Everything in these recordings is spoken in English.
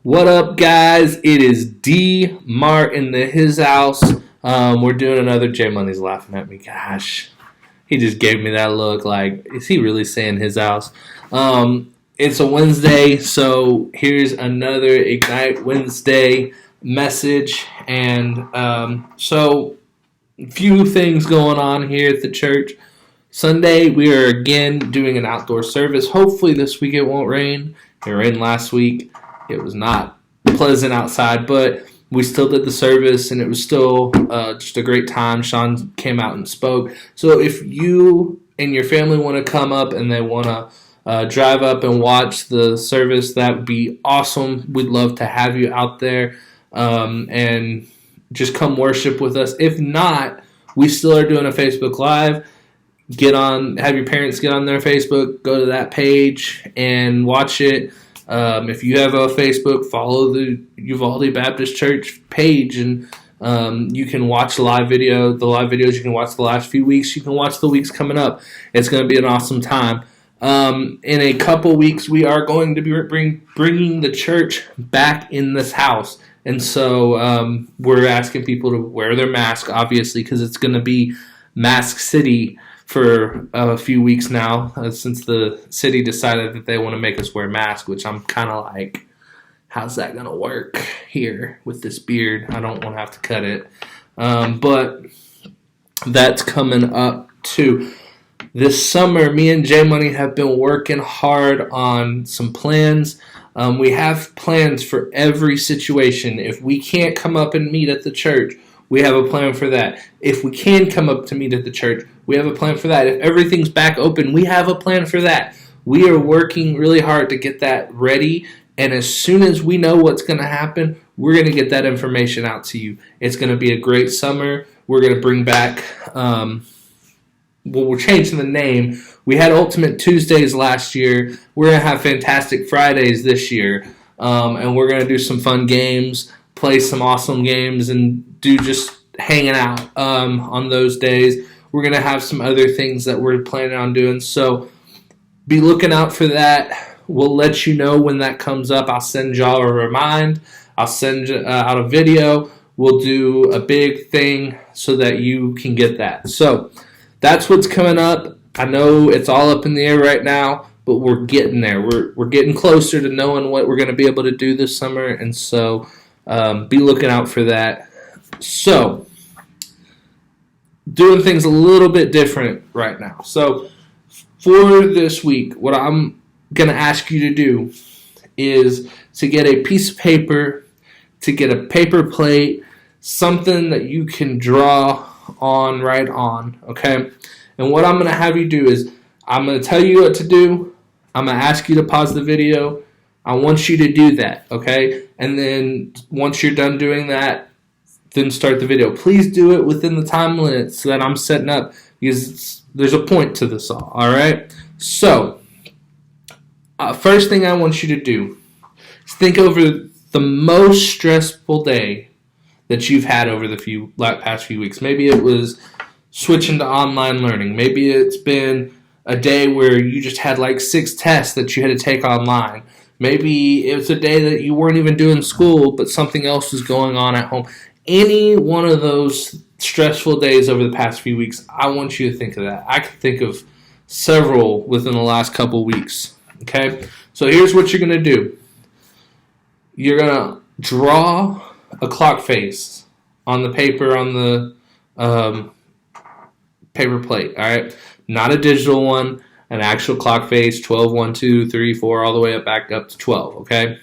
What up, guys? It is D-Mart in his house. We're doing another J-Money's laughing at me. Gosh, he just gave me that look like, is he really saying his house? It's a Wednesday, so here's another Ignite Wednesday message. And so, a few things going on here at the church. Sunday, we are again doing an outdoor service. Hopefully this week it won't rain. It rained last week. It was not pleasant outside, but we still did the service, and it was still just a great time. Sean came out and spoke. So if you and your family want to come up and they want to drive up and watch the service, that would be awesome. We'd love to have you out there and just come worship with us. If not, we still are doing a Facebook Live. Have your parents get on their Facebook, go to that page and watch it. If you have a Facebook, follow the Uvalde Baptist Church page, and you can watch the live videos. You can watch the last few weeks. You can watch the weeks coming up. It's going to be an awesome time. In a couple weeks, we are going to be bringing the church back in this house. And so we're asking people to wear their mask, obviously, because it's going to be Mask City for a few weeks now, since the city decided that they want to make us wear masks, which I'm kind of like, how's that going to work here with this beard? I don't want to have to cut it. But that's coming up too. This summer, me and J-Money have been working hard on some plans. We have plans for every situation. If we can't come up and meet at the church, we have a plan for that. If we can come up to meet at the church, we have a plan for that. If everything's back open, we have a plan for that. We are working really hard to get that ready, and as soon as we know what's going to happen, we're going to get that information out to you. It's going to be a great summer. We're going to bring back, we're changing the name. We had Ultimate Tuesdays last year. We're going to have Fantastic Fridays this year, and we're going to do some fun games, play some awesome games, and do just hanging out on those days. We're going to have some other things that we're planning on doing, so be looking out for that. We'll let you know when that comes up. I'll send y'all a remind. I'll send out a video. We'll do a big thing so that you can get that. So that's what's coming up. I know it's all up in the air right now, but we're getting there. We're getting closer to knowing what we're going to be able to do this summer, and so be looking out for that. So, doing things a little bit different right now. So, for this week, what I'm going to ask you to do is to get a piece of paper, to get a paper plate, something that you can draw on, write on, okay? And what I'm going to have you do is, I'm going to tell you what to do. I'm going to ask you to pause the video. I want you to do that, okay? And then once you're done doing that, then start the video. Please do it within the time limits that I'm setting up, because there's a point to this all right? So, first thing I want you to do is think over the most stressful day that you've had over the past few weeks. Maybe it was switching to online learning. Maybe it's been a day where you just had like 6 tests that you had to take online. Maybe it was a day that you weren't even doing school, but something else was going on at home. Any one of those stressful days over the past few weeks, I want you to think of that. I can think of several within the last couple weeks. Okay? So here's what you're going to do. You're going to draw a clock face on the paper, on the paper plate. All right? Not a digital one. An actual clock face, 12, 1, 2, 3, 4, all the way back up to 12, okay?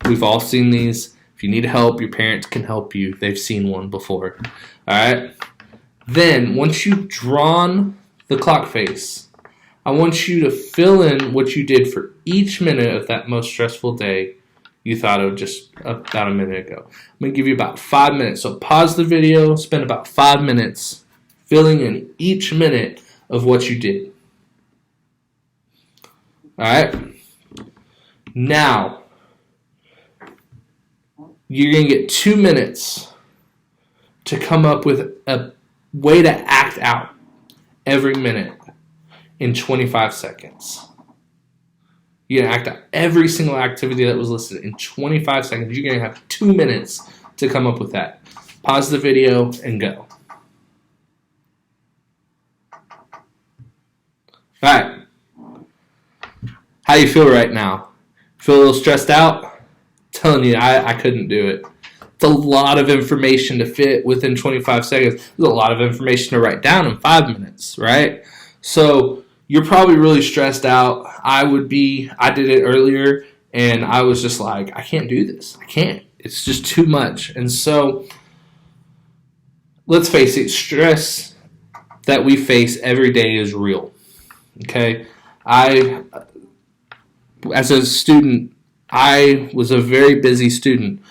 We've all seen these. If you need help, your parents can help you. They've seen one before, all right? Then, once you've drawn the clock face, I want you to fill in what you did for each minute of that most stressful day you thought of just about a minute ago. I'm going to give you about 5 minutes. So pause the video, spend about 5 minutes filling in each minute of what you did. Alright, now you're going to get 2 minutes to come up with a way to act out every minute in 25 seconds. You're going to act out every single activity that was listed in 25 seconds. You're going to have 2 minutes to come up with that. Pause the video and go. All right. How you feel right now? Feel a little stressed out? I'm telling you, I couldn't do it. It's a lot of information to fit within 25 seconds. There's a lot of information to write down in 5 minutes, right? So you're probably really stressed out. I did it earlier, and I was just like, I can't do this. I can't. It's just too much. And so let's face it, stress that we face every day is real. Okay? As a student, I was a very busy student.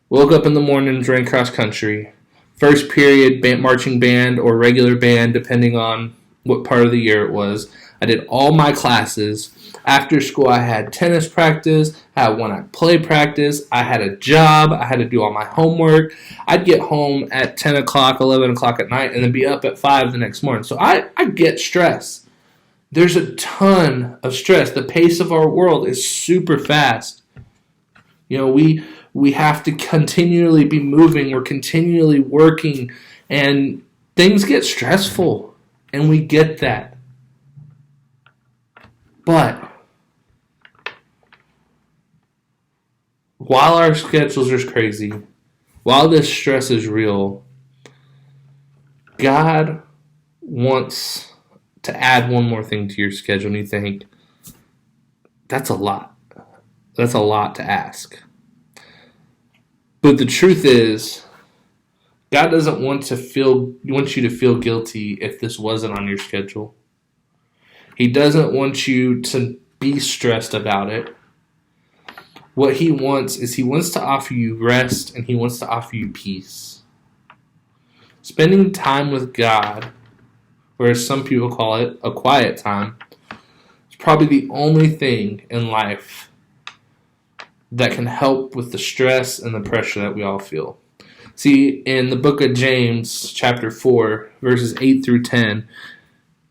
Woke up in the morning, ran cross country. First period, marching band or regular band, depending on what part of the year it was. I did all my classes. After school, I had tennis practice. I had one-act play practice. I had a job. I had to do all my homework. I'd get home at 10 o'clock, 11 o'clock at night, and then be up at 5 the next morning. So I get stressed. There's a ton of stress. The pace of our world is super fast. We have to continually be moving. We're continually working, and things get stressful, and we get that. But while our schedules are crazy, while this stress is real, God wants to add one more thing to your schedule, and you think, that's a lot. That's a lot to ask. But the truth is, God doesn't want you to feel guilty if this wasn't on your schedule. He doesn't want you to be stressed about it. What he wants to offer you rest, and he wants to offer you peace. Spending time with God, or as some people call it, a quiet time, is probably the only thing in life that can help with the stress and the pressure that we all feel. See, in the book of James, chapter 4, verses 8 through 10,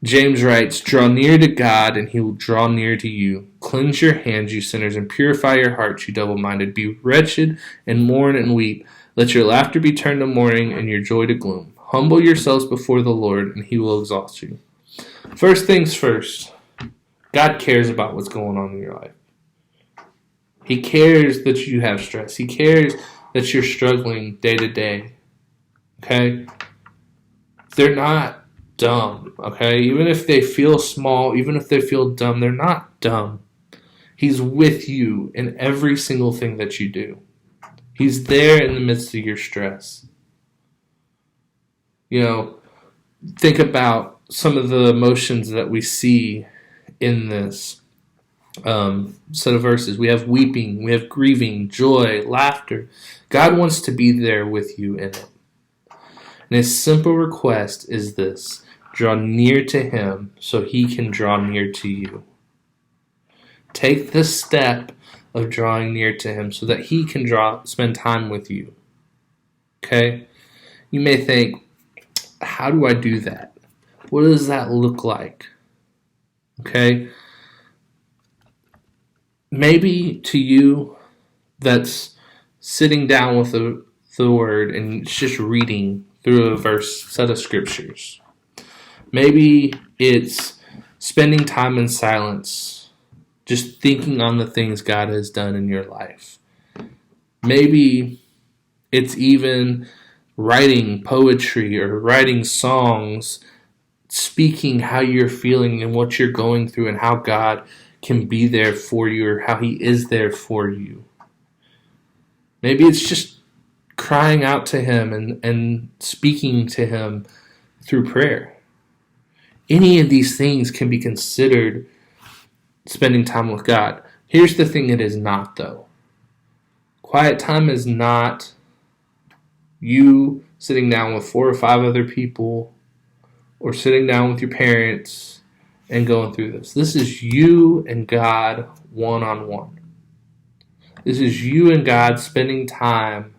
James writes, "Draw near to God, and he will draw near to you. Cleanse your hands, you sinners, and purify your hearts, you double-minded. Be wretched, and mourn and weep. Let your laughter be turned to mourning, and your joy to gloom. Humble yourselves before the Lord, and he will exalt you." First things first, God cares about what's going on in your life. He cares that you have stress. He cares that you're struggling day to day. Okay? They're not dumb. Okay? Even if they feel small, even if they feel dumb, they're not dumb. He's with you in every single thing that you do. He's there in the midst of your stress. Think about some of the emotions that we see in this set of verses. We have weeping, we have grieving, joy, laughter. God wants to be there with you in it. And his simple request is this: draw near to him so he can draw near to you. Take the step of drawing near to him so that he can spend time with you. Okay? You may think, how do I do that? What does that look like? Okay? Maybe to you, that's sitting down with the word and just reading through a set of scriptures. Maybe it's spending time in silence, just thinking on the things God has done in your life. Maybe it's even writing poetry or writing songs, speaking how you're feeling and what you're going through and how God can be there for you, or how he is there for you. Maybe it's just crying out to him and speaking to him through prayer. Any of these things can be considered spending time with God. Here's the thing it is not, though. Quiet time is not you sitting down with 4 or 5 other people, or sitting down with your parents and going through this. This is you and God one-on-one. This is you and God spending time.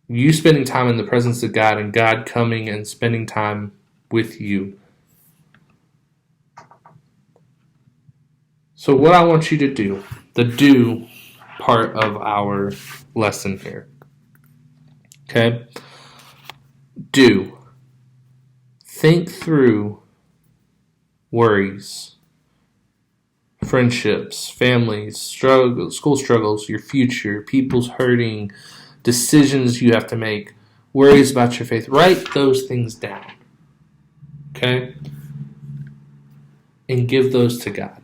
You spending time in the presence of God, and God coming and spending time with you. So what I want you to do, the do part of our lesson here. Okay? Do. Think through worries, friendships, families, struggles, school struggles, your future, people's hurting, decisions you have to make, worries about your faith. Write those things down. Okay? And give those to God.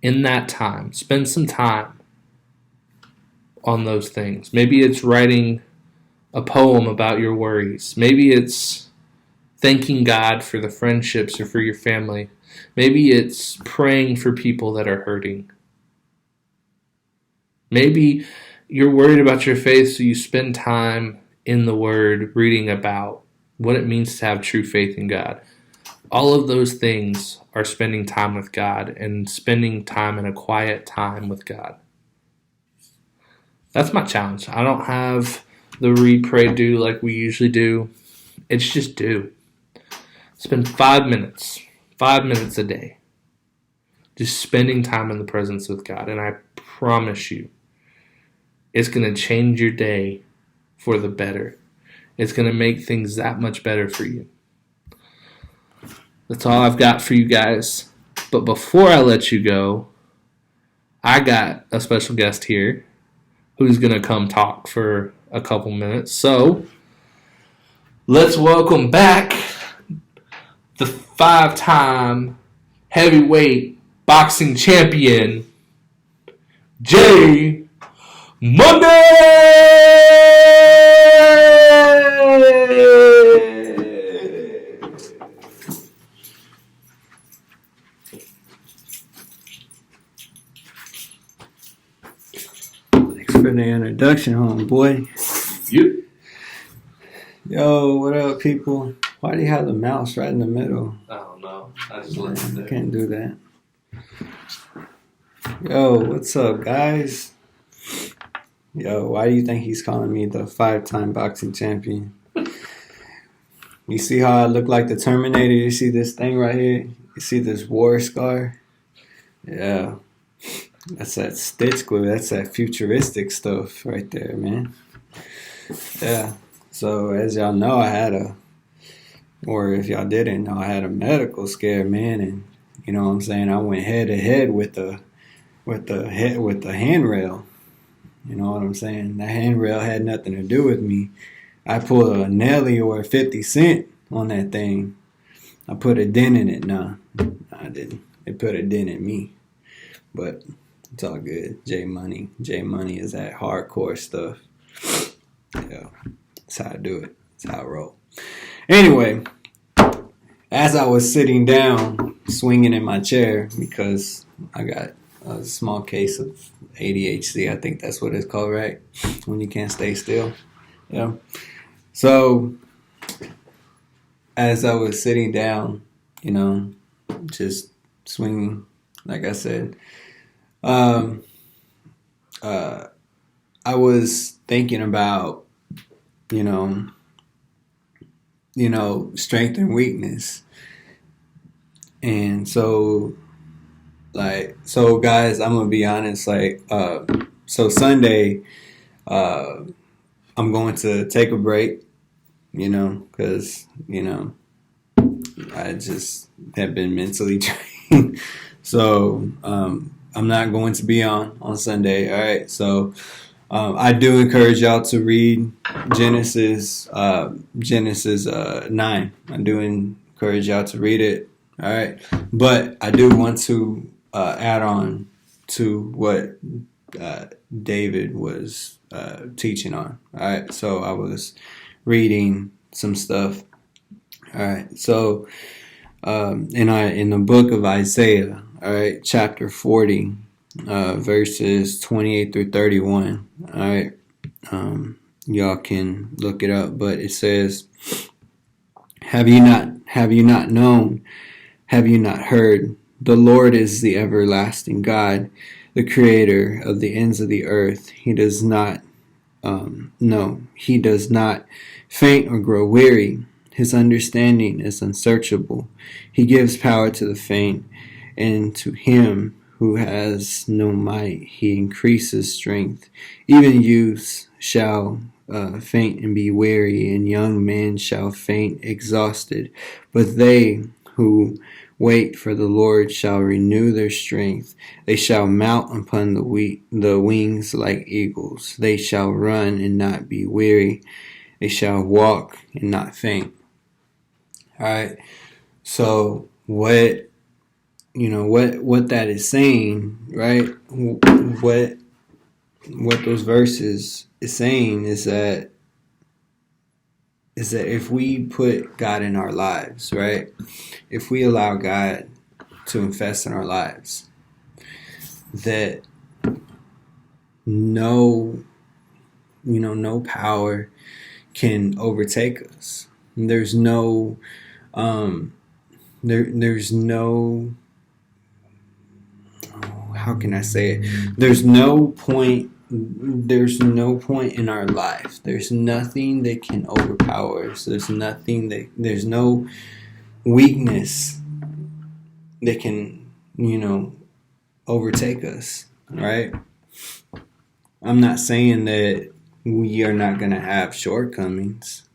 In that time, spend some time on those things. Maybe it's writing a poem about your worries. Maybe it's thanking God for the friendships or for your family. Maybe it's praying for people that are hurting. Maybe you're worried about your faith, so you spend time in the Word reading about what it means to have true faith in God. All of those things are spending time with God and spending time in a quiet time with God. That's my challenge. I don't have the read, pray, do like we usually do. It's just do. Spend 5 minutes a day, just spending time in the presence with God. And I promise you, it's going to change your day for the better. It's going to make things that much better for you. That's all I've got for you guys. But before I let you go, I got a special guest here who's going to come talk for a couple minutes. So, let's welcome back the 5-time heavyweight boxing champion, J-Money! Thanks for the introduction, homeboy. Yep. Yo, what up, people? Why do you have the mouse right in the middle? I don't know. I just let it I there. can't do that. Yo, what's up, guys? Yo, why do you think he's calling me the 5-time boxing champion? You see how I look like the Terminator? You see this thing right here? You see this war scar? Yeah. That's that stitch glue. That's that futuristic stuff right there, man. Yeah. So, as y'all know, or if y'all didn't know, I had a medical scare, man, and you know what I'm saying, I went head to head with the handrail. You know what I'm saying? That handrail had nothing to do with me. I pulled a Nelly or a 50 Cent on that thing. I put a dent in it. Nah, I didn't. It put a dent in me. But it's all good. J-Money. J-Money is that hardcore stuff. Yeah, that's how I do it. That's how I roll. Anyway, as I was sitting down, swinging in my chair, because I got a small case of ADHD, I think that's what it's called, right? When you can't stay still. Yeah. So, as I was sitting down, you know, just swinging, like I said, I was thinking about, you know, strength and weakness. And so guys, I'm going to be honest, so Sunday, I'm going to take a break, you know, because, you know, I just have been mentally trained. So, I'm not going to be on Sunday. All right. So, I do encourage y'all to read Genesis 9. I do encourage y'all to read it. All right. But I do want to add on to what David was teaching on. All right. So I was reading some stuff. All right. So in the book of Isaiah, all right, chapter 40, verses 28 through 31. All right. Y'all can look it up, but it says, Have you not known? Have you not heard? The Lord is the everlasting God, the creator of the ends of the earth. He does not faint or grow weary. His understanding is unsearchable. He gives power to the faint and to him who has no might he increases strength. Even youths shall faint and be weary, and young men shall faint exhausted. But they who wait for the Lord shall renew their strength. They shall mount upon the wings like eagles. They shall run and not be weary. They shall walk and not faint. All right. So what that is saying, right? What those verses is saying is that if we put God in our lives, right? If we allow God to infest in our lives, that no power can overtake us. There's no there's no, how can I say it? There's no point in our life. There's nothing that can overpower us. There's no weakness that can, overtake us, right? I'm not saying that we are not going to have shortcomings.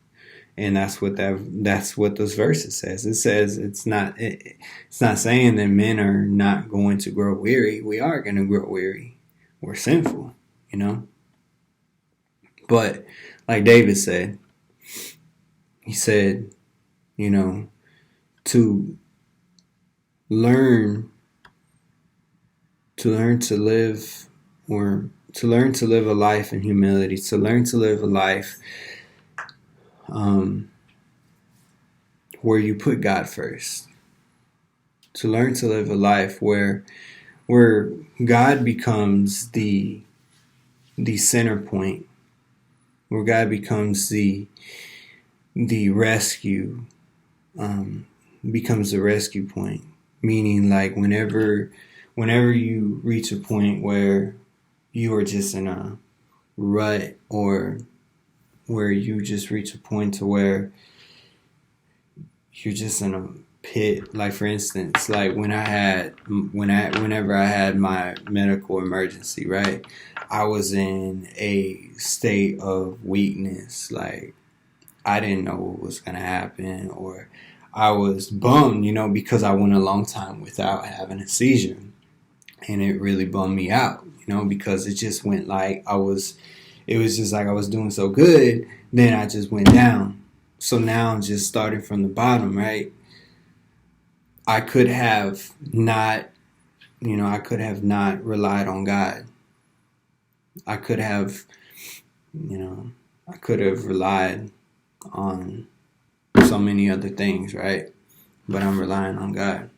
And that's what those verses says. It says it's not saying that men are not going to grow weary. We are going to grow weary. We're sinful, But like David said, he said, to learn to live, or to learn to live a life in humility, to learn to live a life where you put God first, to learn to live a life where God becomes the center point, where God becomes the rescue, becomes the rescue point. Meaning, like, whenever you reach a point where you are just in a rut, or where you just reach a point to where you're just in a pit. Like, for instance, like whenever I had my medical emergency, right? I was in a state of weakness. Like, I didn't know what was gonna happen, or I was bummed, because I went a long time without having a seizure, and it really bummed me out, because it just went like it was just like I was doing so good, then I just went down. So now I'm just starting from the bottom, right? I could have not relied on God. I could have relied on so many other things, right? But I'm relying on God.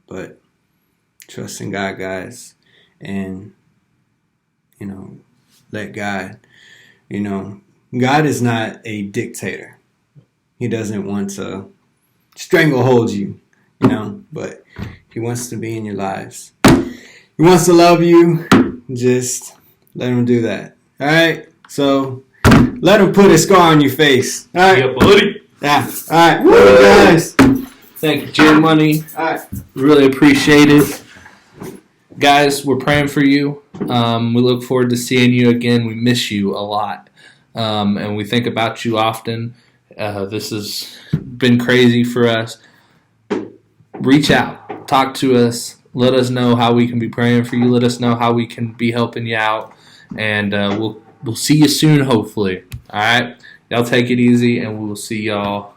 But trust in God, guys, and let God. God is not a dictator. He doesn't want to stranglehold you, but he wants to be in your lives. He wants to love you. Just let him do that. All right? So let him put a scar on your face. All right? Yeah, buddy. Yeah. All right. Woo, guys. Thank you, J-Money. All right. Really appreciate it. Guys, we're praying for you. We look forward to seeing you again. We miss you a lot. And we think about you often. This has been crazy for us. Reach out. Talk to us. Let us know how we can be praying for you. Let us know how we can be helping you out. And we'll see you soon, hopefully. All right? Y'all take it easy, and we'll see y'all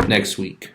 next week.